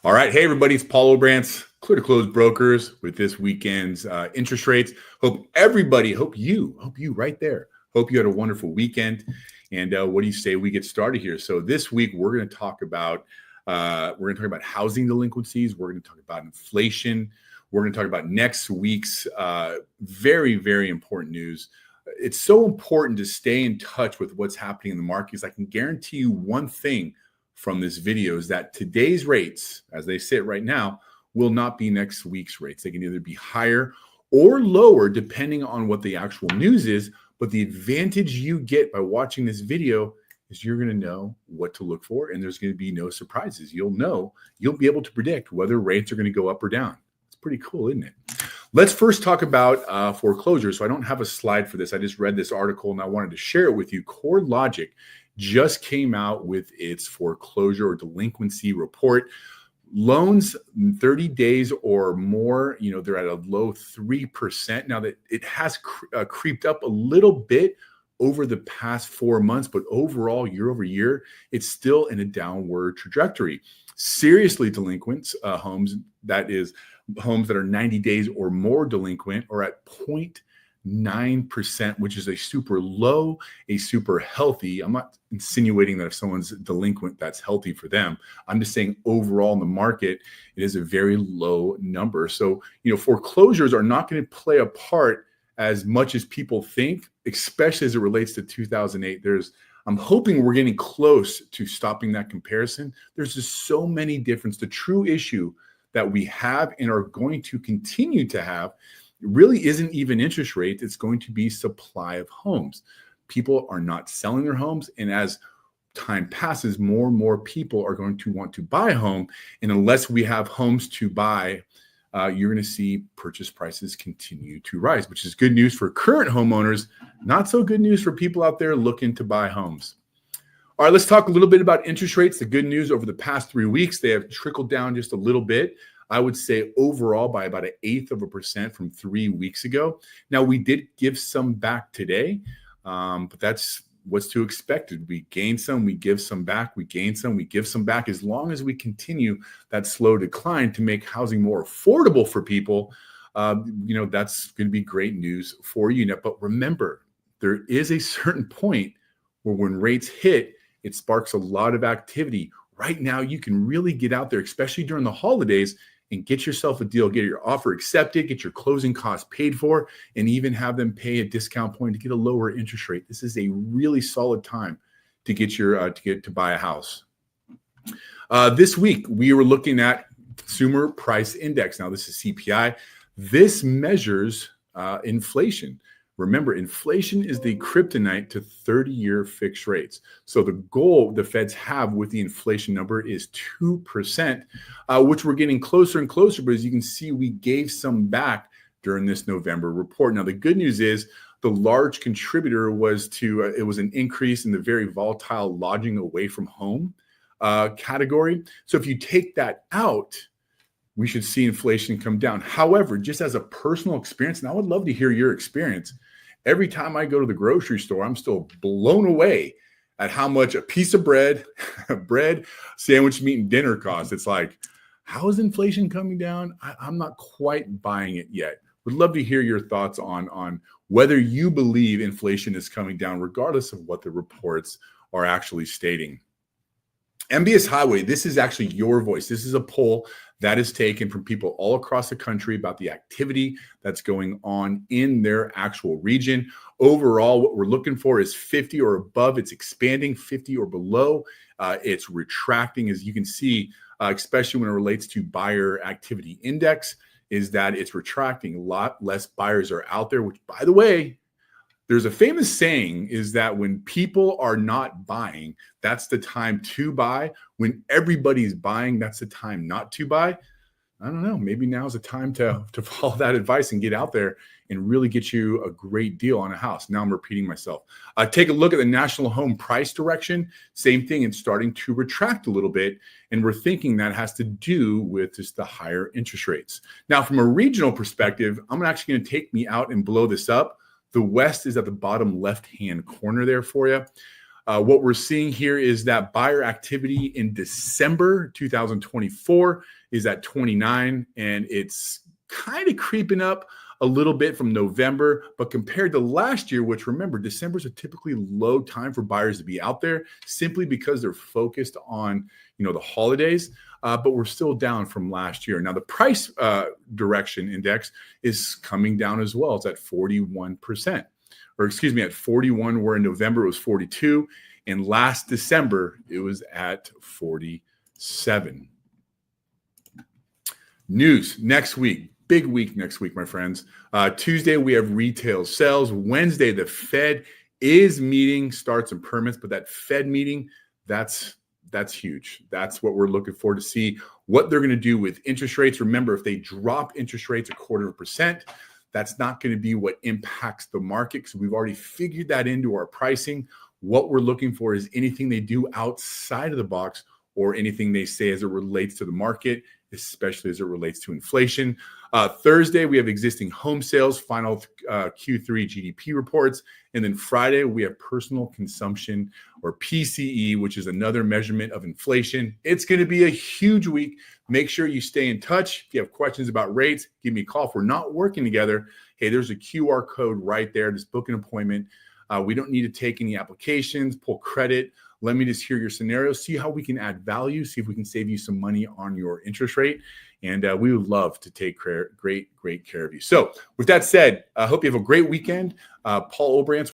All right. Hey, everybody. It's Paul Olbrantz, Clear to Close Brokers with this weekend's interest rates. Hope you right there. Hope you had a wonderful weekend. And what do you say we get started here? So this week, we're going to talk about housing delinquencies. We're going to talk about inflation. We're going to talk about next week's very, very important news. It's so important to stay in touch with what's happening in the markets. I can guarantee you one thing from this video is that today's rates, as they sit right now, will not be next week's rates. They can either be higher or lower depending on what the actual news is. But the advantage you get by watching this video is you're going to know what to look for, and there's going to be no surprises. You'll be able to predict whether rates are going to go up or down. It's pretty cool, isn't it? Let's first talk about foreclosure. So I don't have a slide for this. I just read this article and I wanted to share it with you. CoreLogic just came out with its foreclosure or delinquency report. Loans 30 days or more, they're at a low 3%. Now that it has creeped up a little bit over the past 4 months, but overall, year over year, it's still in a downward trajectory. Seriously delinquent homes, that is homes that are 90 days or more delinquent, are at 0.9%, which is a super low, a super healthy. I'm not insinuating that if someone's delinquent, that's healthy for them. I'm just saying overall in the market, it is a very low number. So, foreclosures are not going to play a part as much as people think, especially as it relates to 2008. I'm hoping we're getting close to stopping that comparison. There's just so many differences. The true issue that we have and are going to continue to have really isn't even interest rate. It's going to be supply of homes. People are not selling their homes. And as time passes, more and more people are going to want to buy a home. And unless we have homes to buy, you're going to see purchase prices continue to rise, which is good news for current homeowners, not so good news for people out there looking to buy homes. All right, let's talk a little bit about interest rates. The good news over the past 3 weeks, they have trickled down just a little bit. I would say overall by about 1/8% from 3 weeks ago. Now, we did give some back today, but that's what's to expected. We gain some, we give some back, we gain some, we give some back. As long as we continue that slow decline to make housing more affordable for people, that's going to be great news for you. But remember, there is a certain point where when rates hit, it sparks a lot of activity. Right now, you can really get out there, especially during the holidays, and get yourself a deal, get your offer accepted, get your closing costs paid for, and even have them pay a discount point to get a lower interest rate. This is a really solid time to get to buy a house. This week, we were looking at Consumer Price Index. Now, this is CPI. This measures inflation. Remember, inflation is the kryptonite to 30-year fixed rates. So the goal the Feds have with the inflation number is 2%, which we're getting closer and closer. But as you can see, we gave some back during this November report. Now, the good news is the large contributor was it was an increase in the very volatile lodging away from home category. So if you take that out, we should see inflation come down. However, just as a personal experience, and I would love to hear your experience, every time I go to the grocery store, I'm still blown away at how much a piece of bread, sandwich, meat, and dinner costs. It's like, how is inflation coming down? I'm not quite buying it yet. Would love to hear your thoughts on whether you believe inflation is coming down, regardless of what the reports are actually stating. MBS Highway, this is actually your voice. This is a poll that is taken from people all across the country about the activity that's going on in their actual region. Overall, what we're looking for is 50 or above. It's expanding. 50 or below, it's retracting. As you can see, especially when it relates to buyer activity index, is that it's retracting. A lot less buyers are out there, which, by the way, there's a famous saying is that when people are not buying, that's the time to buy. When everybody's buying, that's the time not to buy. I don't know. Maybe now's the time to follow that advice and get out there and really get you a great deal on a house. Now I'm repeating myself. Take a look at the national home price direction. Same thing. It's starting to retract a little bit. And we're thinking that has to do with just the higher interest rates. Now, from a regional perspective, I'm actually going to take me out and blow this up. The West is at the bottom left-hand corner there for you. What we're seeing here is that buyer activity in December 2024 is at 29, and it's kind of creeping up a little bit from November, but compared to last year, which remember, December is a typically low time for buyers to be out there simply because they're focused on, the holidays, but we're still down from last year. Now, the price direction index is coming down as well. It's at 41%, or excuse me, at 41, where in November it was 42, and last December it was at 47. News next week. Big week next week, my friends. Tuesday, we have retail sales. Wednesday, the Fed is meeting starts and permits, but that Fed meeting, that's huge. That's what we're looking for to see what they're going to do with interest rates. Remember, if they drop interest rates 0.25%, that's not going to be what impacts the market, because we've already figured that into our pricing. What we're looking for is anything they do outside of the box or anything they say as it relates to the market, especially as it relates to inflation. Thursday, we have existing home sales, final Q3 GDP reports. And then Friday, we have personal consumption, or PCE, which is another measurement of inflation. It's going to be a huge week. Make sure you stay in touch. If you have questions about rates, give me a call. If we're not working together, hey, there's a QR code right there. Just book an appointment. We don't need to take any applications, pull credit. Let me just hear your scenario, see how we can add value, see if we can save you some money on your interest rate. And we would love to take great care of you. So with that said, I hope you have a great weekend. Paul Olbrantz